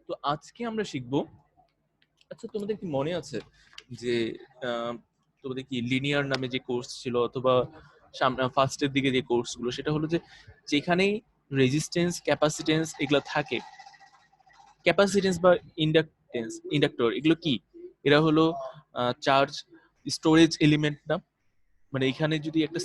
তো আজকে আমরা শিখবো, আচ্ছা তোমাদের কি মনে আছে যে তোমাদের কি লিনিয়ার নামে যে কোর্স ছিল, অথবা ফার্স্টের দিকে যে কোর্সগুলো, সেটা হলো যে যেখানেই রেজিস্ট্যান্স, ক্যাপাসিটেন্স এগুলো থাকে। ক্যাপাসিটেন্স বা ইন্ডাক্টর এগুলো কি? এরা হলো চার্জ স্টোরেজ এলিমেন্ট না? মানে এখানে যদি একটা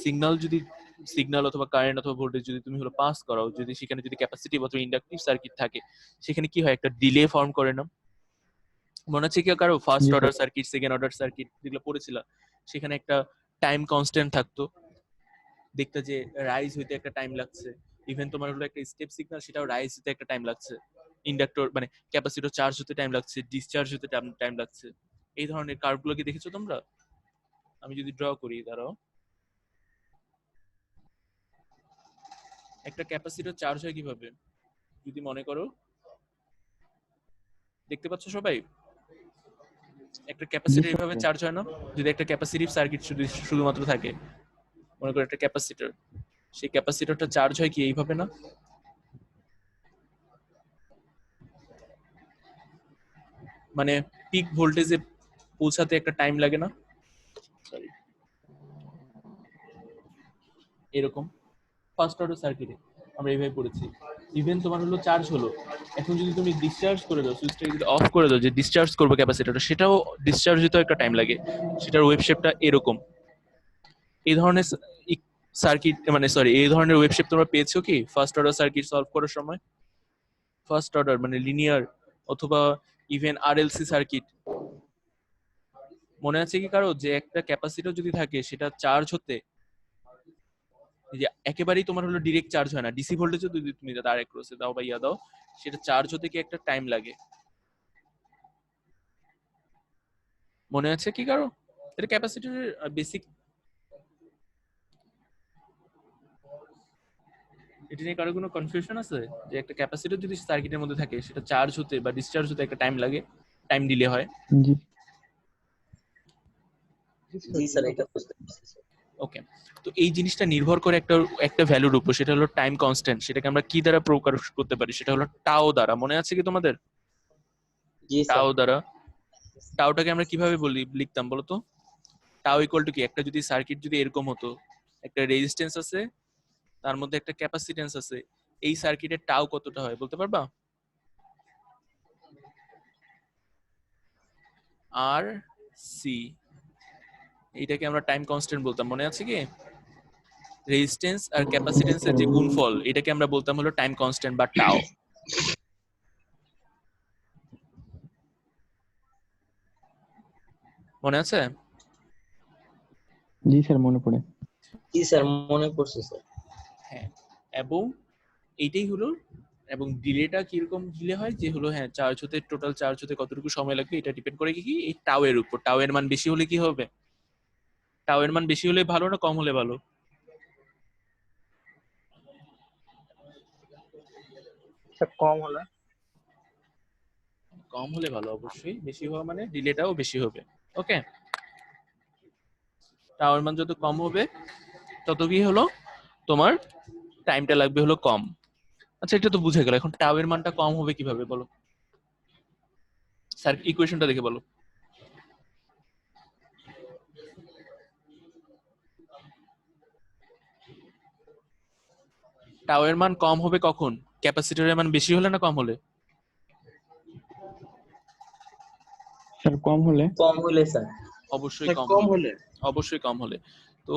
সিগন্যাল অথবা কারেন্ট অথবা ভোল্টেজ যদি তুমি হলো পাস করাও, যদি সেখানে যদি ক্যাপাসিটিভ অথবা ইন্ডাকটিভ সার্কিট থাকে, সেখানে কি হয়, একটা ডিলে ফর্ম করে না? মনে আছে কি কারো ফার্স্ট জি sir. Order circuit, second order circuit যেগুলো পড়েছিল, সেখানে একটা টাইম কনস্ট্যান্ট থাকতো। দেখতে যে রাইজ হইতে একটা টাইম লাগছে, ইভেন তোমার হলো একটা স্টেপ সিগন্যাল, সেটাও রাইজ হতে একটা টাইম লাগছে। ইন্ডাক্টর মানে ক্যাপাসিটর চার্জ হতে টাইম লাগছে, ডিসচার্জ হতে টাইম লাগছে। এই ধরনের কার্ভগুলো কি দেখেছো তোমরা? আমি যদি ড্র করি, দাঁড়াও। একটা ক্যাপাসিটর চার্জ হয় কিভাবে যদি মনে করো, দেখতে পাচ্ছ সবাই? একটা জি ক্যাপাসিটর স্যার। এভাবে চার্জ হয় না? যদি একটা ক্যাপাসিটিভ সার্কিট শুধুমাত্র থাকে, মনে করো একটা ক্যাপাসিটর, সেই ক্যাপাসিটরটা চার্জ হয় কি এইভাবে না? মানে পিক ভোল্টেজে পৌঁছাতে একটা টাইম লাগে না? সরি, এরকম ফার্স্ট অর্ডার সার্কিটে আমরা এইভাবে পড়েছি। ইভেন তোমার হলো চার্জ হলো, এখন যদি তুমি ডিসচার্জ করে দাও, সুইচটা যদি অফ করে দাও, যে ডিসচার্জ করবো ক্যাপাসিটরটা, সেটাও ডিসচার্জ হতেও একটা টাইম লাগে। সেটার ওয়েভ শেপটা এরকম। এই ধরনের সার্কিট মানে সরি, এই ধরনের ওয়েভ শেপ তোমরা পেয়েছো কি ফার্স্ট অর্ডার সার্কিট সলভ করার সময়? ফার্স্ট অর্ডার মানে লিনিয়ার অথবা ইভেন আরএলসি সার্কিট, মনে আছে কি কারো যে একটা ক্যাপাসিটর যদি থাকে, সেটা চার্জ হতে, যে একেবারেই তোমার হলো ডিরেক্ট চার্জ হয় না, ডিসি ভোল্টেজও যদি তুমি তার ক্রসে দাও বা ইয়া দাও, সেটা চার্জ হতে কি একটা টাইম লাগে। মনে আছে কি কারো? এটা ক্যাপাসিটরের বেসিক। এটা নিয়ে কারো কোনো কনফিউশন আছে যে একটা ক্যাপাসিটর যদি সার্কিটের মধ্যে থাকে, সেটা চার্জ হতে বা ডিসচার্জ হতে একটা টাইম লাগে, টাইম ডিলে হয়? জি জি স্যার, এটা বুঝতে পারছি স্যার। ওকে। তো এই জিনিসটা নির্ভর করে একটা একটা ভ্যালুর উপর, সেটা হলো টাইম কনস্ট্যান্ট। সেটাকে আমরা কি দ্বারা প্রকাশ করতে পারি? সেটা হলো টাও দ্বারা। মনে আছে কি তোমাদের? জি স্যার। টাও দ্বারা। টাওটাকে আমরা কিভাবে লিখতাম বলো তো? টাও ইকুয়াল টু কি, একটা যদি সার্কিট যদি এরকম হতো, একটা রেজিস্ট্যান্স আছে, তার মধ্যে একটা ক্যাপাসিটেন্স আছে, এই সার্কিটের টাও কতটা হয় বলতে পারবা? আর সি, এইটাকে আমরা টাইম কনস্ট্যান্ট বলতাম। মনে আছে কি? রেজিস্ট্যান্স আর ক্যাপাসিটেন্সের যে গুণফল, এটাকে আমরা বলতাম হলো টাইম কনস্ট্যান্ট বা টাও। মনে আছে? জি স্যার, মনে পড়ে। জি স্যার, মনে পড়ছে স্যার। হ্যাঁ। এবং এইটাই হলো, এবং ডিলেটা কিরকম ডিলে হয়, যে হলো হ্যাঁ চার্জ হতে, টোটাল চার্জ হতে কতটুকু সময় লাগবে, এটা ডিপেন্ড করে কি এই টাও এর উপর। টাও এর মান বেশি হলে কি হবে? টাও এর মান বেশি হলে ভালো না কম হলে ভালো? স্যার কম হলো। কম হলে ভালো অবশ্যই। বেশি হওয়া মানে ডিলেটাও বেশি হবে। ওকে। টাও এর মান যত কম হবে, তত কি হলো তোমার টাইমটা লাগবে হলো কম। আচ্ছা, এটা তো বুঝে গেল। এখন টাও এর মানটা কম হবে কিভাবে বলো? স্যার ইকুয়েশনটা দেখে বলো। টাও এর মান কম হবে কখন? ক্যাপাসিটরের মান বেশি হলে না কম হলে? স্যার কম হলে। কম হলে স্যার। অবশ্যই কম কম হলে। হলে। অবশ্যই কম হলে। তো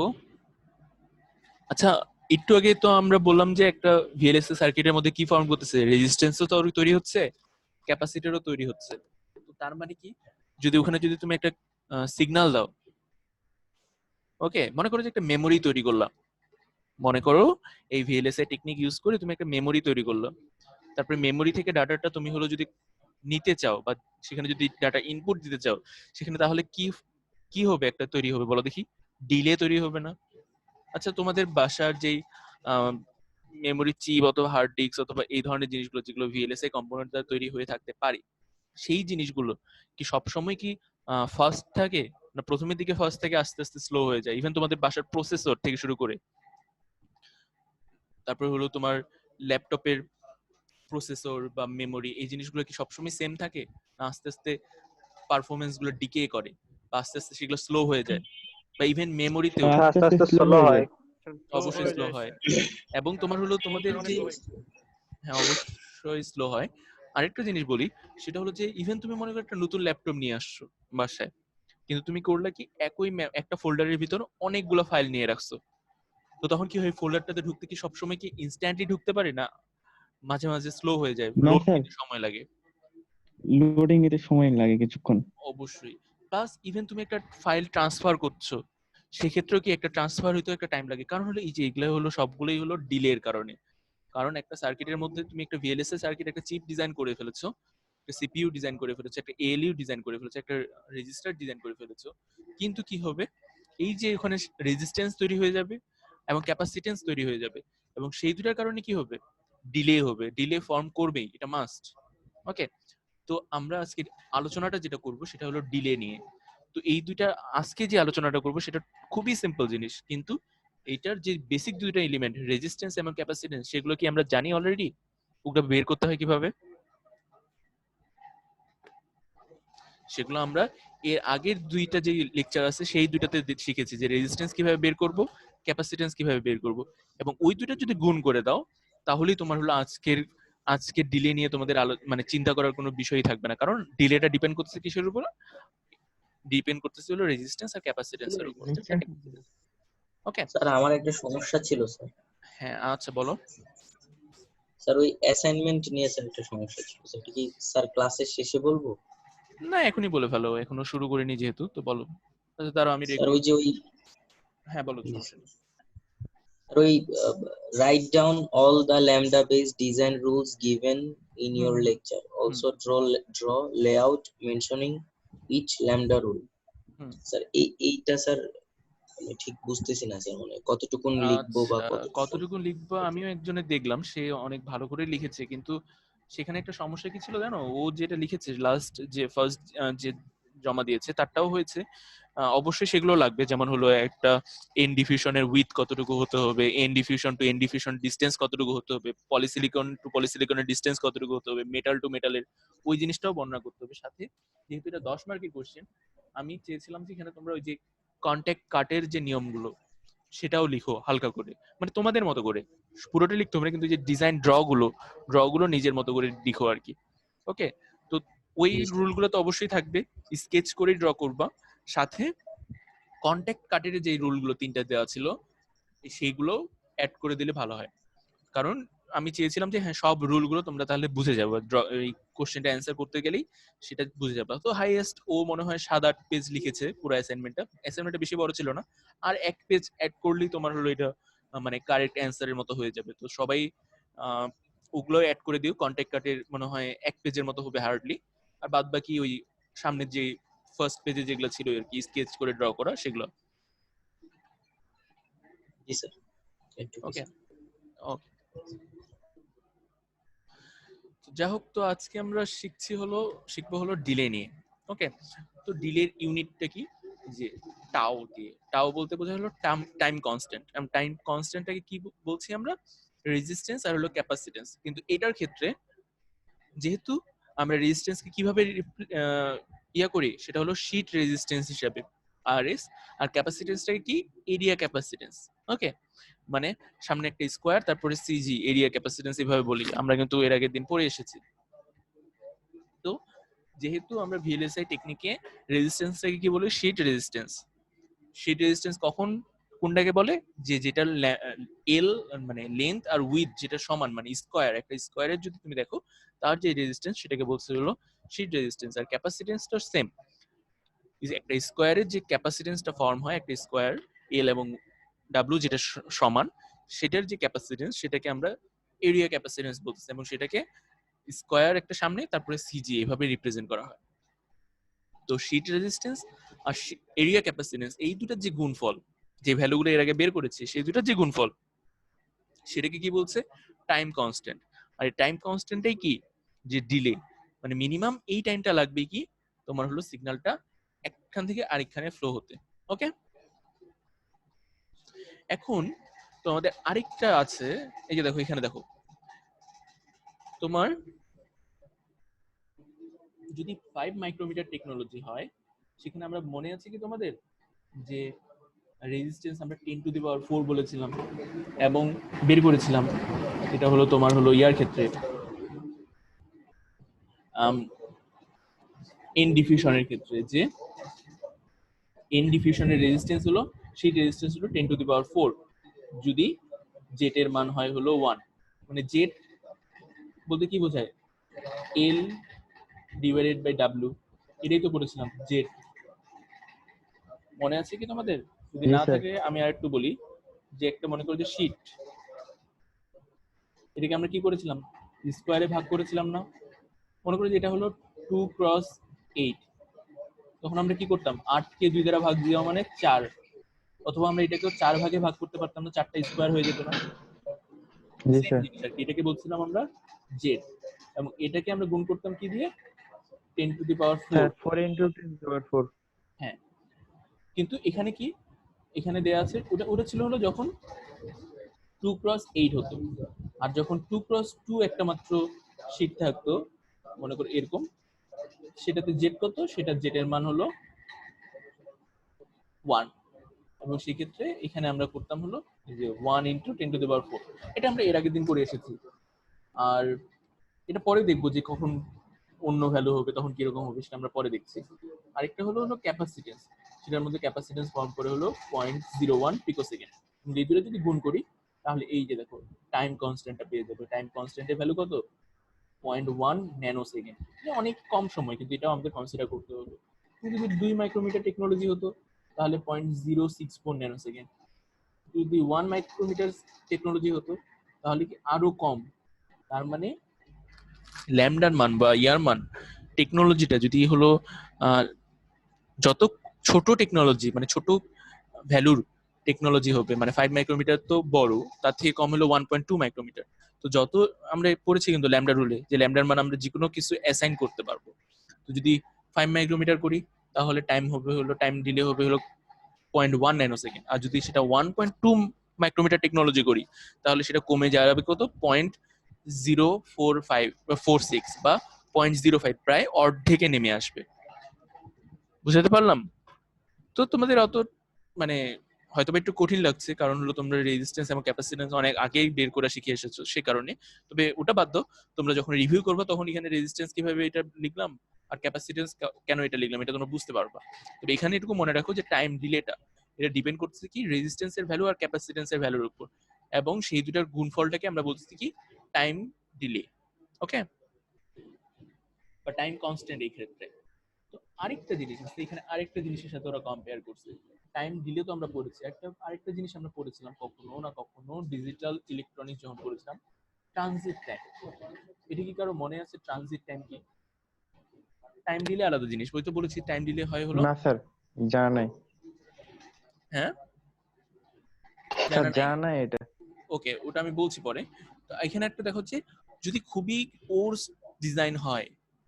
আচ্ছা, একটু আগে তো আমরা বললাম যে একটা ভিএলএসএ সার্কিটের মধ্যে কি ফর্ম করতেছে, রেজিস্ট্যান্সও তৈরি হচ্ছে, ক্যাপাসিটরও তৈরি হচ্ছে। তো তার মানে কি, যদি ওখানে যদি তুমি একটা সিগন্যাল দাও, ওকে, মনে করো যে একটা মেমোরি তৈরি করলাম, মনে করো এই ভিএলএসএ টেকনিক ইউজ করে তুমি একটা মেমোরি তৈরি করলো। তারপরে মেমোরি থেকে ডাটাটা তুমি হলো যদি নিতে চাও, বা সেখানে যদি ডাটা ইনপুট দিতে চাও, সেখানে তাহলে কি কি হবে, একটা তৈরি হবে বলো দেখি? ডিলে তৈরি হবে না? আচ্ছা, তোমাদের বাসার যেই মেমোরি চিপ অথবা হার্ড ডিস্ক অথবা এই ধরনের জিনিসগুলো, যেগুলো ভিএলএসআই কম্পোনেন্ট দ্বারা তৈরি হয়ে থাকতে পারে, সেই জিনিসগুলো কি সবসময় কি ফার্স্ট থাকে না? প্রথমের দিকে ফার্স্ট থেকে আস্তে আস্তে স্লো হয়ে যায়। ইভেন তোমাদের বাসার প্রসেসর থেকে শুরু করে, তারপর হলো তোমার ল্যাপটপের প্রসেসর বা মেমোরি এই জিনিসগুলো কি সবসময় সেম থাকে, না আস্তে আস্তে পারফরমেন্স গুলো ডিকে করে বা আস্তে আস্তে সেগুলো স্লো হয়ে যায়, বা ইভেন মেমোরিতেও স্যার আস্তে আস্তে আস্তে আস্তে স্লো স্লো হয়ে হয়। যায়। অবশ্যই স্লো হয়। এবং তোমার হলো তোমাদের যে, হ্যাঁ অবশ্যই স্লো হয়। আরেকটা জিনিস বলি, সেটা হলো যে ইভেন তুমি মনে করো একটা নতুন ল্যাপটপ নিয়ে আসছো বাসায়, কিন্তু তুমি করলে কি একই একটা ফোল্ডারের ভিতর অনেকগুলো ফাইল নিয়ে রাখছো, তো তখন কি হয় ফোল্ডারটাতে ঢুকতে কি সবসময় কি ইনস্ট্যান্টলি ঢুকতে পারে না, মাঝে মাঝে স্লো হয়ে যায়, না লোড স্যার, নিতে সময় লাগে। লোডিং নিতে সময় লাগে কিছুক্ষণ। অবশ্যই। প্লাস ইভেন তুমি একটা ফাইল ট্রান্সফার করছো, সেক্ষেত্রেও কি একটা ট্রান্সফার হইতে একটা টাইম লাগে, কারণ হলো এই যে এগুলো হলো সবগুলোই হলো ডিলের কারণে। কারণ একটা সার্কিটের মধ্যে তুমি একটা ভিএলএসএ সার্কিট, একটা চিপ ডিজাইন করে ফেলেছো, একটা সিপিইউ ডিজাইন করে ফেলেছো, একটা এএলইউ ডিজাইন করে ফেলেছো, একটা রেজিস্টার ডিজাইন করে ফেলেছো, কিন্তু কি হবে এই যে ওখানে রেজিস্ট্যান্স তৈরি হয়ে যাবে এবং ক্যাপাসিটেন্স তৈরি হয়ে যাবে, এবং সেই দুটার কারণে কি হবে, ডিলে হবে, ডিলে ফর্ম করবেই, এটা মাস্ট। ওকে, তো আমরা আজকে আলোচনাটা যেটা করব সেটা হলো ডিলে নিয়ে। তো এই দুইটা আজকে যে আলোচনাটা করব সেটা খুবই সিম্পল জিনিস, কিন্তু এইটার যে বেসিক দুইটা এলিমেন্ট রেজিস্ট্যান্স এবং ক্যাপাসিটেন্স, সেগুলো কি আমরা জানি অলরেডি, ওগুলো বের করতে হয় কিভাবে, সেগুলো আমরা এর আগের দুইটা যে লেকচার আছে সেই দুইটাতে শিখেছি, যে রেজিস্ট্যান্স কিভাবে বের করব, ক্যাপাসিটেন্স কিভাবে বের করব, এবং ওই দুইটা যদি গুণ করে দাও তাহলেই তোমার হলো আজকের ডিলে নিয়ে তোমাদের মানে চিন্তা করার কোনো বিষয়ই থাকবে না, কারণ ডিলেটা ডিপেন্ড করতেছে কিসের উপর, ডিপেন্ড করতেছে হলো রেজিস্ট্যান্স আর ক্যাপাসিটেন্সের উপর। ওকে, স্যার আমার একটা সমস্যা ছিল স্যার। হ্যাঁ আচ্ছা বলো। স্যার ওই অ্যাসাইনমেন্ট নিয়ে স্যার একটা সমস্যা ছিল, সেটা কি স্যার ক্লাসের শেষে বলবো? না এখনই বলে ফেলো, এখনো শুরু করিনি যেহেতু, তো বলো। আচ্ছা দাঁড়াও আমি স্যার ওই যে ওই হ্যাঁ বলো, সমস্যা নেই। স্যার ওই write down all the lambda based design rules given in your lecture, also draw layout mentioning each lambda rule. Sir এইটা স্যার আমি ঠিক বুঝতেছি না স্যার, মানে কতটুকুন লিখবো বা আচ্ছা কতটুকু। কতটুকু লিখবো, আমিও একজনের দেখলাম সে অনেক ভালো করে লিখেছে, কিন্তু সেখানে একটা সমস্যা কি ছিল জানো, ও যেটা লিখেছে লাস্ট যে ফার্স্ট যে জমা দিয়েছে তারটাও হয়েছে, অবশ্যই সেগুলো লাগবে, যেমন হলো একটা এন ডিফিউশনের উইথ কতটুকু হতে হবে, N diffusion to N diffusion distance কতটুকু হতে হবে, পলিসিলিকন টু পলিসিলিকনের ডিসটেন্স কতটুকু হতে হবে, মেটাল টু মেটালের ওই জিনিসটাও বর্ণনা করতে হবে। সাথে যেহেতু এটা 10 মার্কের কোশ্চেন, আমি চেয়েছিলাম যে এখানে তোমরা ওই যে কন্ট্যাক্ট কাটের যে নিয়মগুলো সেটাও লিখো হালকা করে, মানে তোমাদের মতো করে, পুরোটা লিখতে হবে না, কিন্তু যে ডিজাইন ড্র গুলো নিজের মতো করে লিখো আর কি। ওকে, তো ওই রুলগুলো তো অবশ্যই থাকবে, স্কেচ করে ড্র করবা, সাথে কন্ট্যাক্ট কাটের যে রুলগুলো তিনটা দেওয়া ছিল সেইগুলো অ্যাড করে দিলে ভালো হয়, কারণ আমি চেয়েছিলাম যে হ্যাঁ সব রুলগুলো তোমরা তাহলে বুঝে যাবে, এই কোশ্চেনটা অ্যান্সার করতে গেলেই সেটা বুঝে যাবে। তো হাইয়েস্ট ও মনে হয় 7-8 পেজ লিখেছে পুরো অ্যাসাইনমেন্টটা বেশি বড় ছিল না, আর এক পেজ অ্যাড করলেই তোমার হলো এটা মানে কারেক্ট অ্যান্সারের মতো হয়ে যাবে। তো সবাই ওগুলো অ্যাড করে দিও, কন্ট্যাক্ট কার্ডের মনে হয় এক পেজের মতো হবে হার্ডলি, আর বাদ বাকি ওই সামনের যে ফার্স্ট পেজে যেগুলো ছিল আর কি স্কেচ করে ড্র করা সেগুলো। জি স্যার। ওকে ওকে, যাই হোক, তো আজকে আমরা শিখবো হলো ডিলে নিয়ে। ওকে, তো ডিলের ইউনিটটা কি, যে টাও দিয়ে, টাও বলতে বোঝা হলো টাইম কনস্ট্যান্ট। টাইম কনস্ট্যান্টটাকে কি বলছি আমরা, রেজিস্ট্যান্স আর হলো ক্যাপাসিটেন্স। কিন্তু এটার ক্ষেত্রে যেহেতু আমরা রেজিস্ট্যান্সকে কিভাবে ইয়া করি, সেটা হলো শীট রেজিস্ট্যান্স হিসাবে আরএস, আর ক্যাপাসিটেন্সটাকে কি, এরিয়া ক্যাপাসিটেন্স। ওকে, মানে সামনে একটা স্কোয়ার তারপরে সিজি, এরিয়া ক্যাপাসিটেন্স এভাবে বলি, আমরা কিন্তু এর আগের দিন পড়ে এসেছি। তো যেহেতু আমরা ভিএলএসআই টেকনিকে রেজিস্ট্যান্সটাকে কি বলি, শীট রেজিস্ট্যান্স। শীট রেজিস্ট্যান্স কখন কোনটাকে বলে, যে যেটা এল মানে লেন্থ আর উইথ যেটা সমান, মানে স্কোয়ার, একটা স্কোয়ারের যদি তুমি দেখো তার যে রেজিস্ট্যান্স সেটাকে বলছে হলো শীট রেজিস্ট্যান্স। আর ক্যাপাসিটেন্সটা সেম, একটা স্কোয়ারের যে ক্যাপাসিটেন্সটা ফর্ম হয়, একটা স্কোয়ার এল এবং ডাব্লিউ যেটা সমান, সেটার যে ক্যাপাসিটেন্স সেটাকে আমরা এরিয়া ক্যাপাসিটেন্স বলতেছি, এবং সেটাকে স্কোয়ার একটা সামনে তারপরে সিজি এভাবে রিপ্রেজেন্ট করা হয়। তো শীট রেজিস্ট্যান্স আর এরিয়া ক্যাপাসিটেন্স এই দুটার যে গুণফল, যে ভ্যালুগুলো এর আগে বের করেছি সেই দুটার যে গুণফল, সেটাকে কি বলছে, টাইম কনস্ট্যান্ট। আর এই টাইম কনস্ট্যান্টটাই কি, যে ডিলে, মানে মিনিমাম এই টাইমটা লাগবে কি তোমার হলো সিগন্যালটা একখান থেকে আরেকখানে ফ্লো হতে। ওকে, এখন তোমাদের আরেকটা আছে, এই যে দেখো এখানে দেখো তোমার যদি 5 মাইক্রোমিটার টেকনোলজি হয়, সেখানে আমরা মনে আছে কি তোমাদের যে রেজিস্ট্যান্স আমরা 10 টু দি পাওয়ার 4 বলেছিলাম এবং বের করেছিলাম, এটা হলো তোমার হলো ইয়ার ক্ষেত্রে এন ডিফিউশনের ক্ষেত্রে, যে এন ডিফিউশনের রেজিস্ট্যান্স হলো, সেই রেজিস্ট্যান্স হলো 10 টু দি পাওয়ার 4 যদি জেট এর মান হয় হলো 1। মানে জেট বলতে কি বোঝায়, এল ডিভাইডেড বাই ডাব্লিউ, এটাই তো করেছিলাম জেড। মনে আছে কি তোমাদের? যদি জি না স্যার। থাকে আমি আর একটু বলি, যে একটা মনে করো যে শীট, এটাকে আমরা কি করেছিলাম, স্কোয়ারে ভাগ করেছিলাম না? মনে করি যে এটা হলো 2x8, তখন আমরা কি করতাম, 8 কে 2 দ্বারা ভাগ দেওয়া মানে 4, অথবা আমরা এটাকেও 4 ভাগে ভাগ করতে পারতাম না, 4টা স্কোয়ার হয়ে যেত না? জি সেম স্যার। জিনিস আর কি, এটাকে বলছিলাম আমরা জেড, এবং এটাকে আমরা গুণ করতাম কি দিয়ে, 10 to the power 4। Sir 4 into 10 to the power 4। হ্যাঁ, কিন্তু এখানে কি, এখানে দেয়া আছে ওটা ওটা ছিল হলো যখন 2x8 হতো, আর যখন 2x2 একটা মাত্র শীট থাকতো, মনে করো এরকম, সেটাতে জেড কত, সেটা জেড এর মান হলো 1, এবং সেই ক্ষেত্রে এখানে আমরা করতাম হলো যে 1 ইন্টু 10 টু দি পাওয়ার 4। এটা আমরা এর আগের দিন করে এসেছি, আর এটা পরে দেখবো যে কখন অন্য ভ্যালু হবে, তখন কিরকম হবে সেটা আমরা পরে দেখছি। আরেকটা হলো হলো ক্যাপাসিটেন্স, সেটার মধ্যে ক্যাপাসিটেন্স ফর্ম করে হলো 0.01 পিকোসেকেন্ড। এই দুটো যদি গুণ করি, তাহলে এই যে দেখো টাইম কনস্ট্যান্টটা পেয়ে যাবে। টাইম কনস্ট্যান্টের ভ্যালু কত, 0.1 ন্যানো সেকেন্ড। অনেক কম সময়, কিন্তু এটাও আমাদের কনসিডার করতে হবে। কিন্তু যদি 2 মাইক্রোমিটার টেকনোলজি হতো, তাহলে 0.064 ন্যানো সেকেন্ড। যদি 1 মাইক্রোমিটার টেকনোলজি হতো, তাহলে কি আরো কম। তার মানে ল্যামডার মান বা ইয়ার মান, টেকনোলজিটা যদি হলো যত ছোট টেকনোলজি, মানে ছোট ভ্যালুর টেকনোলজি হবে, মানে 5 মাইক্রোমিটার তো বড়, তার থেকে কম হলো 1.2 মাইক্রোমিটার। তো যত আমরা পড়েছি কিন্তু ল্যামডা রুলে, যে ল্যামডার মান আমরা যে কোনো কিছু অ্যাসাইন করতে পারবো। তো যদি 5 মাইক্রোমিটার করি, তাহলে টাইম হবে হলো, টাইম ডিলে হবে হলো 0.1 ন্যানো সেকেন্ড। আর যদি সেটা 1.2 মাইক্রোমিটার টেকনোলজি করি, তাহলে সেটা কমে যাবে কত, 0.045 বা 46 বা 0.05, প্রায় অর্ধেকে নেমে আসবে। বুঝাতে পারলাম? তো তোমাদের অত মানে হয়তো একটু কঠিন লাগছে, কারণ হলো তোমরা রেজিস্ট্যান্স এবং ক্যাপাসিট্যান্স অনেক আগেই বের করে শিখে এসেছো, সে কারণে। তবে ওটা বাদ দাও, তোমরা যখন রিভিউ করবে তখন এখানে রেজিস্ট্যান্স কিভাবে এটা লিখলাম আর ক্যাপাসিট্যান্স কেন এটা লিখলাম, এটা তোমরা বুঝতে পারবা। তবে এখানে এটুকু মনে রাখো যে টাইম ডিলেটা, এটা ডিপেন্ড করতেছে কি রেজিস্ট্যান্সের ভ্যালু আর ক্যাপাসিট্যান্সের ভ্যালুর উপর, এবং সেই দুটার গুণফলটাকে আমরা বলতেছি কি টাইম ডিলে, ওকে, বা টাইম কনস্ট্যান্ট এই ক্ষেত্রে। তো আরেকটা জিনিস আছে এখানে, আরেকটা জিনিসের সাথে ওরা কম্পেয়ার করছে। টাইম দিলে তো আমরা পড়েছি, আরেকটা জিনিস আমরা পড়েছিলাম কখনো না কখনো ডিজিটাল ইলেকট্রনিক্স যখন পড়েছিলাম, ট্রানজিট টাইম। এটা কি কারো মনে আছে ট্রানজিট টাইম কি? টাইম দিলে আলাদা জিনিস, বই তো বলেছি টাইম দিলে হয় হলো, না স্যার, জানা নাই। হ্যাঁ স্যার জানা নাই, জানা নাই এটা। ওকে ওটা আমি বলছি পরে। তো এখানে একটা দেখো যে যদি খুবই কোর্স ডিজাইন হয়,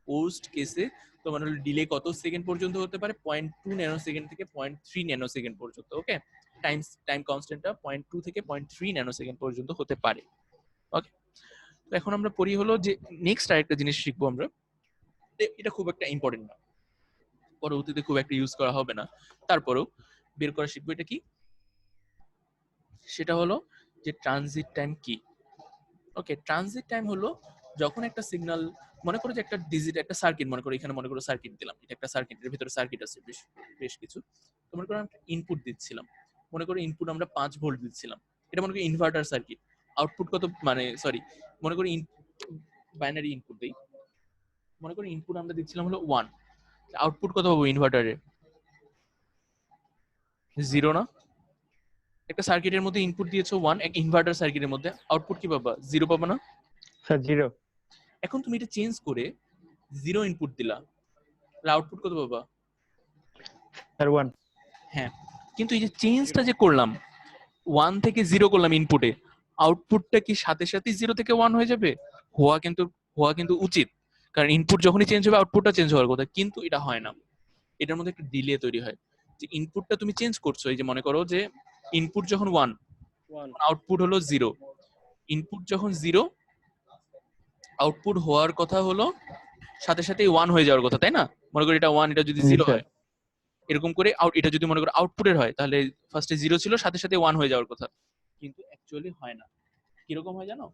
কোর্সড কেসে তোমার হলো ডিলে কত সেকেন্ড পর্যন্ত হতে পারে, 0.2 ন্যানো সেকেন্ড থেকে 0.3 ন্যানো সেকেন্ড পর্যন্ত, ওকে। টাইম কনস্ট্যান্টটা 0.2 থেকে 0.3 ন্যানো সেকেন্ড পর্যন্ত হতে পারে, ওকে। তো এখন আমরা পড়ি হলো যে নেক্সট আরেকটা জিনিস শিখবো আমরা, এটা খুব একটা ইম্পর্টেন্ট না, পরবর্তীতে খুব একটা ইউজ করা হবে না, তারপরেও বের করা শিখবো। এটা কি, সেটা হলো যে ট্রানজিট টাইম কি। ওকে, ট্রানজিট টাইম হলো যখন একটা সিগন্যাল, মনে করো যে একটা একটা সার্কিট, মনে করো এখানে মনে করো সার্কিট দিলাম, এটা একটা সার্কিট, এর ভিতরে সার্কিট আছে বেশ বেশ কিছু। তো মনে করো আমরা ইনপুট দিচ্ছিলাম, মনে করো ইনপুট আমরা 5 ভোল্ট দিচ্ছিলাম, এটা মনে করো ইনভার্টার সার্কিট। আউটপুট কত, মানে সরি, মনে করি বাইনারি ইনপুট দেই, মনে করি ইনপুট আমরা দিচ্ছিলাম হলো 1, আউটপুট কত পাবো ইনভার্টারে, 0 না? একটা সার্কিটের মধ্যে ইনপুট দিয়েছো 1, এক ইনভার্টার সার্কিটের মধ্যে আউটপুট কি পাবা, 0 পাবা না? স্যার 0। এখন তুমি এটা চেঞ্জ করে 0 ইনপুট দিলা, আউটপুট কত পাবা? স্যার 1। হ্যাঁ, কিন্তু এই যে চেঞ্জটা যে করলাম, 1 থেকে 0 করলাম ইনপুটে, আউটপুটটা কি সাথে সাথে 0 থেকে 1 হয়ে যাবে? হওয়া কিন্তু উচিত, কারণ ইনপুট যখনই চেঞ্জ হবে আউটপুটটা চেঞ্জ হওয়ার কথা, কিন্তু এটা হয় না। এটার মধ্যে একটা ডিলে তৈরি হয়, যে ইনপুটটা তুমি চেঞ্জ করছো, এই যে মনে করো যে ইনপুট যখন 1, আউটপুট হলো 0। ইনপুট যখন 0, আউটপুট হওয়ার কথা হলো সাথে সাথে 1 হয়ে যাওয়ার কথা, তাই না? মনে করি এটা 1, এটা যদি জি 0 স্যার। হয়, এরকম করে এটা যদি মনে করো আউটপুটের হয়, তাহলে ফার্স্টে 0 ছিল, সাথে সাথে 1 হয়ে যাওয়ার কথা, কিন্তু অ্যাকচুয়ালি হয় না। কিরকম হয় জানো?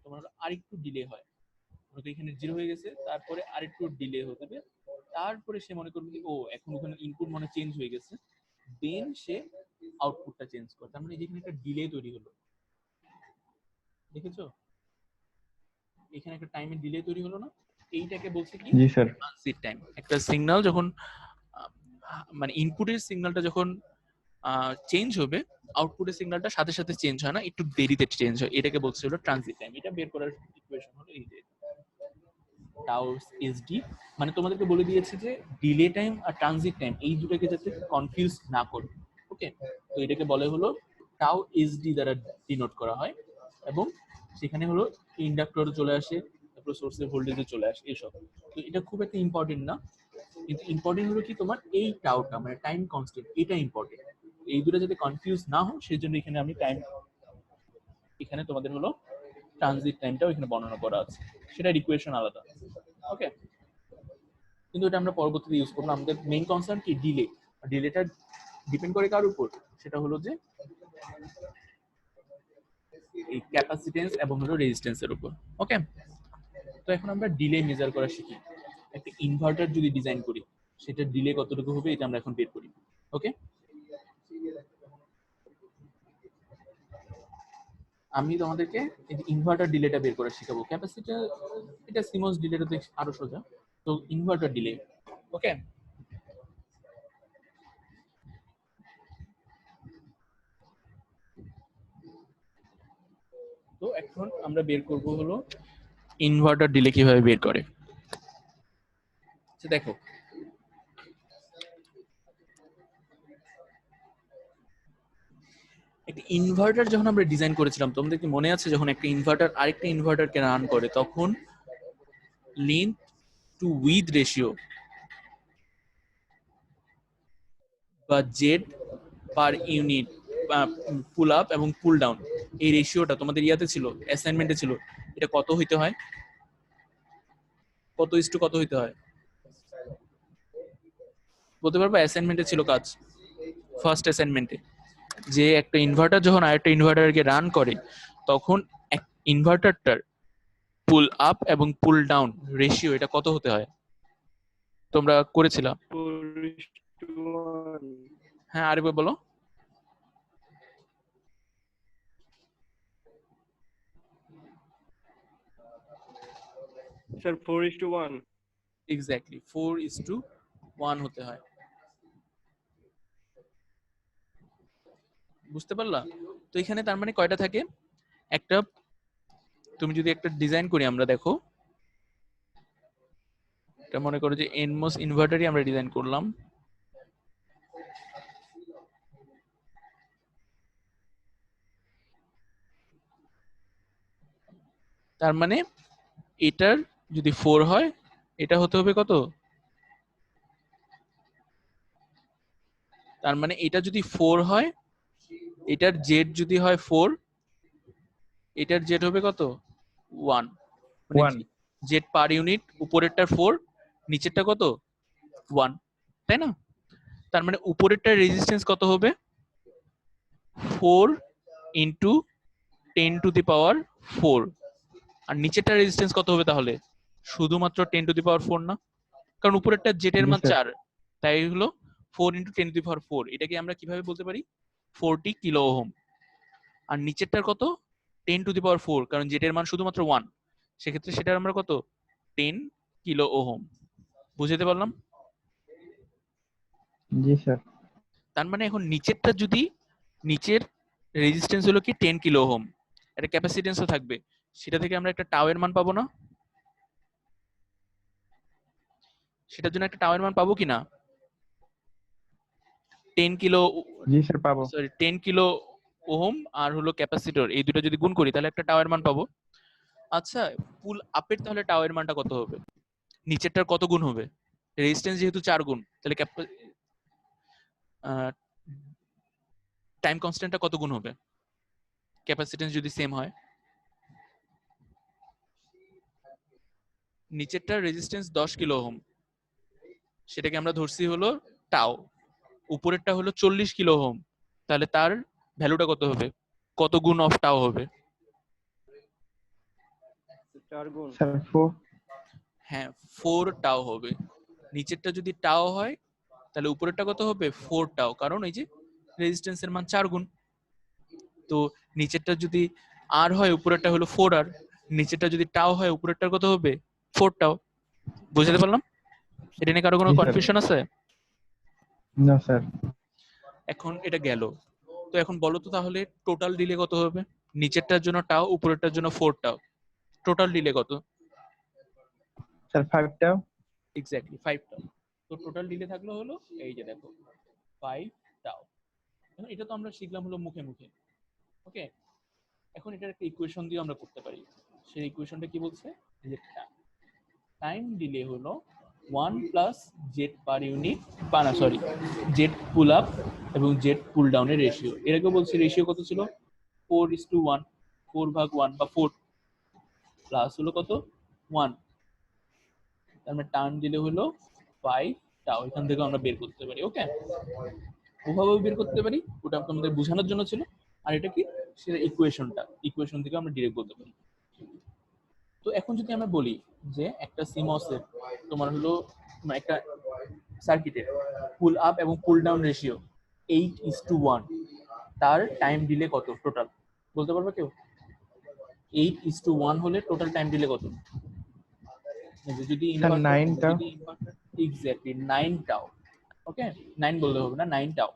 তোমার আরেকটু ডিলে হয়। মনে করো এখানে 0 হয়ে গেছে, তারপরে আরেকটু ডিলে হতে হবে, তারপরে সে মনে করবে ও এখন ওখানে ইনপুট মনে চেঞ্জ হয়ে গেছে, দেন সে আউটপুটটা চেঞ্জ করে। তার মানে যেখানে একটা ডিলে তৈরি হলো, দেখেছো? এখানে একটা টাইমের ডিলে তৈরি হলো না? এইটাকে বলছে কি? জি স্যার। Transit time. একটা সিগন্যাল যখন মানে ইনপুটের সিগন্যালটা যখন চেঞ্জ হবে, আউটপুটের সিগন্যালটা সাথে সাথে চেঞ্জ হয় না, একটু দেরিতে চেঞ্জ হয়, এটাকে বলছে হলো ট্রানজিট টাইম। এটা বের করার ইকুয়েশন হলো এই যে টাউ এসডি। মানে তোমাদেরকে বলে দিয়েছে যে ডিলে টাইম আর ট্রানজিট টাইম এই দুটোকে যাতে কনফিউজ না করো। ওকে, তো এটাকে বলে হলো টাউ এসডি দ্বারা ডিনোট করা হয়, এবং সেখানে হলো ইন্ডাক্টর চলে আসে, তারপর সোর্সের ভোল্টেজে চলে আসে, এসব। তো এটা খুব একটা ইম্পর্টেন্ট না, কিন্তু ইম্পর্টেন্ট হলো কি তোমার এই টাউটা, মানে টাইম কনস্ট্যান্ট, এটা ইম্পর্টেন্ট। এই দুটো যাতে কনফিউজ না হয় সেই জন্য এখানে আমি টাইম, এখানে তোমাদের হলো ট্রানজিট টাইমটাও এখানে বর্ণনা করা আছে, সেটার ইকুয়েশন আলাদা। ওকে, কিন্তু এটা আমরা পরবর্তীতে ইউজ করবো। আমাদের মেইন কনসার্ন কি? ডিলে। ডিলেটা ডিপেন্ড করে কার উপর? সেটা হলো যে এই ক্যাপাসিটেন্স এবং হলো রেজিস্ট্যান্সের উপর। ওকে, তো এখন আমরা ডিলে মেজার করা শিখি। একটা ইনভার্টার যদি ডিজাইন করি, সেটা ডিলে কতটুকু হবে এটা আমরা এখন বের করি। ওকে, আমি তোমাদেরকে এই ইনভার্টার ডিলেটা বের করা শিখাবো। ক্যাপাসিটর এটা সিমন্স ডিলেটা তো আরো সোজা, তো ইনভার্টার ডিলে। ওকে, তো এখন আমরা বের করব হলো ইনভার্টার ডিলে কিভাবে বের করে। আচ্ছা দেখো, একটা ইনভার্টার যখন আমরা ডিজাইন করেছিলাম, তোমাদের কি মনে আছে যখন একটা ইনভার্টার আরেকটা ইনভার্টারকে রান করে, তখন লেন্থ টু উইথ রেশিও বা Z per unit pull up এবং পুল ডাউন, এই রেশিওটা তোমাদের ইয়াতে ছিল, অ্যাসাইনমেন্টে ছিল, এটা কত হইতে হয়? কত ইস টু কত হইতে হয় বলতে পারবো? অ্যাসাইনমেন্টে ছিল কাজ, ফার্স্ট অ্যাসাইনমেন্টে, যে একটা ইনভার্টার যখন আরেকটা ইনভার্টারকে রান করে, তখন ইনভার্টারটার পুল আপ এবং পুল ডাউন রেশিও এটা কত হতে হয়? তোমরা করেছিলা? 4:1 হ্যাঁ, আরেকবার বলো। স্যার 4:1 এক্স্যাক্টলি 4:1 হতে হয়। বুঝতে পারলা? তো এখানে তার মানে কয়টা থাকে? একটা, তুমি যদি একটা ডিজাইন করি আমরা, দেখো এটা মনে করো যে এনমোস ইনভার্টারই আমরা ডিজাইন করলাম। তার মানে এটার যদি 4 হয়, এটা হতে হবে কত? তার মানে এটা যদি 4 হয়, এটার জেড যদি হয় 4, এটার জেড হবে কত? 1। মানে 1 জেড পার ইউনিট, উপরেরটার 4, নিচেরটা কত? 1, তাই না? তার মানে উপরেরটার রেজিস্ট্যান্স কত হবে? 4 ইন্টু 10⁴, আর নিচেরটার রেজিস্ট্যান্স কত হবে তাহলে? শুধুমাত্র 10⁴ না, কারণ উপরেরটা জেড এর জি মান স্যার। 4, তাই হলো 4 ইন্টু 10⁴। এটাকে আমরা কিভাবে বলতে পারি? 40 কিলো ওহম। আর নিচেরটার কত? 10⁴, কারণ জেড এর মান শুধুমাত্র 1, সেক্ষেত্রে সেটার আমরা কত? 10 কিলো ওহম। বুঝতে পারলাম? জি স্যার। তার মানে এখন নিচেরটা যদি, নিচের রেজিস্ট্যান্স হলো কি 10 কিলো ওহম, একটা ক্যাপাসিটেন্সও থাকবে, সেটা থেকে আমরা একটা টাও এর মান পাবো না? সেটার জন্য একটা টাও এর মান পাবো কিনা? 10 কিলো, জি স্যার পাবো। সরি 10 কিলো ওহম আর হলো ক্যাপাসিটর, এই দুটো যদি গুণ করি তাহলে একটা টাও এর মান পাবো। আচ্ছা, পুল আপের তাহলে টাও এর মানটা কত হবে? নিচেরটার কত গুণ হবে? রেজিস্ট্যান্স যেহেতু 4 গুণ, তাহলে টাইম কনস্ট্যান্টটা কত গুণ হবে ক্যাপাসিটেন্স যদি সেম হয়? নিচেরটার রেজিস্ট্যান্স 10 কিলো ওহম, সেটাকে আমরা ধরছি হলো টাও, উপরেরটা হলো 40 কিলো ওহম, তাহলে তার ভ্যালুটা কত হবে, কত গুণ অফ টাও হবে? স্যার 4। হ্যাঁ 4 টাও হবে। নিচেরটা যদি টাও হয় তাহলে উপরেরটা কত হবে 4 টাও, কারণ এই যে রেজিস্ট্যান্সের মান 4 গুণ। তো নিচেরটা যদি আর হয় উপরেরটা হলো 4 আর, নিচেরটা যদি টাও হয় উপরেরটা কত হবে 4 টাও। বুঝতে পারলাম? এটা নিয়ে কারো কোনো জি স্যার। কনফিউশন আছে? না স্যার। এখন এটা গেল। তো এখন বলো তো তাহলে টোটাল ডিলে কত হবে? নিচেরটার জন্য টাও, উপরেরটার জন্য 4 টাও, টোটাল ডিলে কত? স্যার 5 টাও। এক্স্যাক্টলি 5 টাও। তো টোটাল ডিলে থাকলো হলো এই যে দেখো 5 টাও। এখন এটা তো আমরা শিখলাম হলো মুখে মুখে, ওকে। এখন এটার একটা ইকুয়েশন দিয়ে আমরা করতে পারি। সেই ইকুয়েশনটা কি বলছে, এই যে টাইম ডিলে হলো 1 প্লাস জেড পার ইউনিট, না সরি, জেড পুল আপ এবং জেড পুল ডাউনের রেশিও। এর আগে বলছি রেশিও কত ছিল, 4:1, 4/1 বা 4 প্লাস হলো কত 1, তার মানে টাইম ডিলে হলো 5 টাও। এখান থেকে আমরা বের করতে পারি, ওকে। ওভাবেও বের করতে পারি, ওটা তোমাদের বোঝানোর জন্য ছিল। আর এটা কি, সেটা ইকুয়েশন থেকে আমরা ডিরেক্ট বলতে পারি। তো এখন যদি আমরা বলি যে একটা সিমসের তোমার হলো তোমার একটা সার্কিটের পুল আপ এবং পুল ডাউন রেশিও 8:1, তার টাইম ডিলে কত টোটাল, বলতে পারবে কেউ? 8:1 হলে টোটাল টাইম ডিলে কত? যদি স্যার 9 টাও। এক্স্যাক্টলি 9 টাও, ওকে। 9 বলতে হবে না, 9 টাও।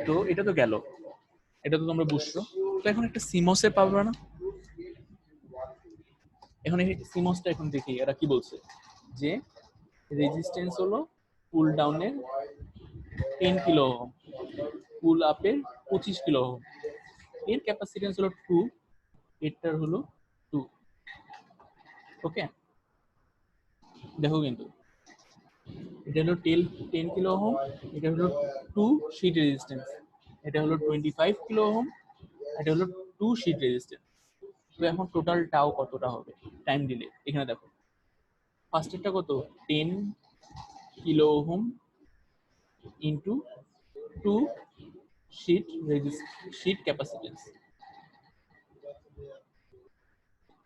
তো এটা তো গেল, এটা তো তোমরা বুঝছো। তো এখন একটা সিমসে পাবে না, এখন এই সিমসটা এখন দেখি এরা কি বলছে, যে রেজিস্ট্যান্স হলো পুল ডাউনের 10 কিলো ওহম, পুল আপের 25 কিলো ওহম, এর ক্যাপাসিটেন্স হলো 2, এটার হলো 2, ওকে। দেখো কিন্তু এটা হলো 10 কিলো ওহম, এটা হলো 2 শীট রেজিস্ট্যান্স, এটা হলো 25 কিলো ওহম, এটা হলো 2 শীট রেজিস্ট্যান্স। তো এখন টোটাল টাও কতটা হবে টাইম ডিলে? এখানে দেখো ফার্স্টেরটা কত 10 kilo ohm into 2 sheet capacitance,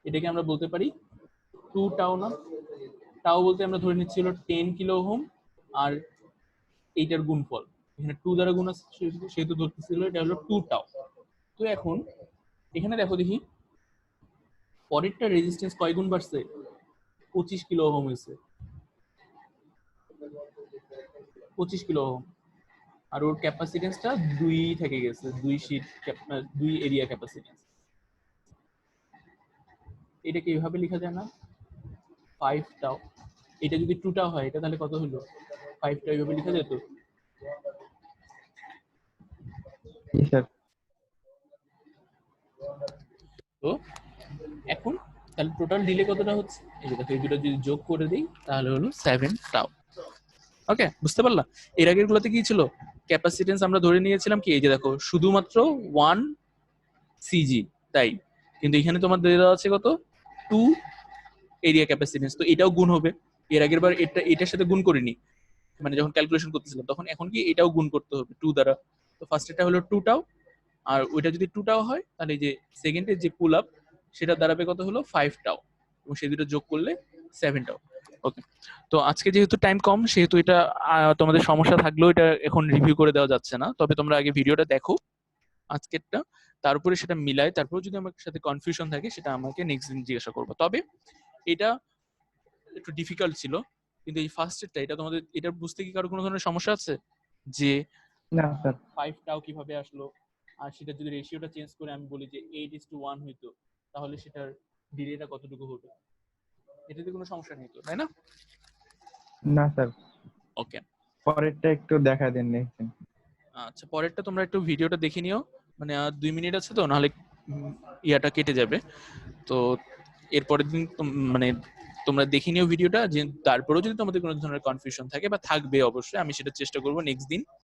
এটাকে আমরা বলতে পারি 2 টাও। না, টাও বলতে আমরা ধরে নিচ্ছি হলো 10 কিলো ওহম আর এইটার গুণফল, এখানে 2 দ্বারা গুণ আছে সেহেতু ধরতেছিল এটা হলো 2 টাও। তো এখন এখানে দেখো দেখি পরেরটা রেজিস্ট্যান্স কয় গুণ বাড়ছে, 25 কিলো ওহম হয়েছে, 25 কিলো ওহম, আর ওর ক্যাপাসিটেন্সটা 2 থেকে গেছে, 2 এরিয়া ক্যাপাসিটেন্স। এটাকে এইভাবে লেখা যায় না 5 টাও, এটা যদি 2 টাও হয় এটা তাহলে কত হলো 5 টাও, এইভাবে লেখা যেত। জি স্যার। তো এখন তাহলে টোটাল ডিলে কতটা হচ্ছে, এই যে দেখো এই দুটো যদি যোগ করে দিই তাহলে হলো 7 টাও, ওকে। বুঝতে পারলা? এর আগের গুলোতে কি ছিল, ক্যাপাসিটেন্স আমরা ধরে নিয়েছিলাম কি, এই যে দেখো শুধুমাত্র 1 সিজি, তাই, কিন্তু এখানে তোমার দেওয়া আছে কত 2 এরিয়া ক্যাপাসিটেন্স, তো এটাও গুণ হবে। এর আগের বার এটার সাথে গুণ করিনি, মানে যখন ক্যালকুলেশন করতেছিলাম তখন, এখন কি এটাও গুণ করতে হবে 2 দ্বারা। তো ফার্স্ট এটা হলো 2 টাও, আর ওইটা যদি 2 টাও হয় তাহলে এই যে সেকেন্ডের যে পুল আপ সেটা দাঁড়াবে কত হলো 5 টাও, এবং সেই দুটো যোগ করলে 7 টাও, ওকে। তো আজকে যেহেতু টাইম কম সেহেতু এটা তোমাদের সমস্যা থাকলেও এটা এখন রিভিউ করে দেওয়া যাচ্ছে না, তবে তোমরা আগে ভিডিওটা দেখো আজকেরটা, তারপরে সেটা মিলায়, তারপরে যদি আমার সাথে কনফিউশন থাকে সেটা আমাকে নেক্সট দিন জিজ্ঞাসা করবো। তবে এটা একটু ডিফিকাল্ট ছিল, কিন্তু এই ফার্স্ট এরটা এটা তোমাদের এটা বুঝতে কি কারো কোনো ধরনের সমস্যা আছে, যে না স্যার। 5 টাও কিভাবে আসলো, আর সেটা যদি রেশিওটা চেঞ্জ করে আমি বলি যে 8:1 হইতো, তাহলে সেটার ডিলেটা কতটুকু হবে, এটাতে কোনো সমস্যা নেই তো, তাই না? না স্যার। ওকে, পরেরটা একটু দেখা দেন নেক্সট। আচ্ছা পরেরটা তোমরা একটু ভিডিওটা দেখে নিও, মানে আর 2 মিনিট আছে তো, নাহলে ইয়াটা কেটে যাবে। তো এরপরের দিন মানে তোমরা দেখে নিও ভিডিওটা, যে তারপরেও যদি তোমাদের কোনো ধরনের কনফিউশন থাকে বা থাকবে অবশ্যই, আমি সেটা চেষ্টা করবো নেক্সট দিন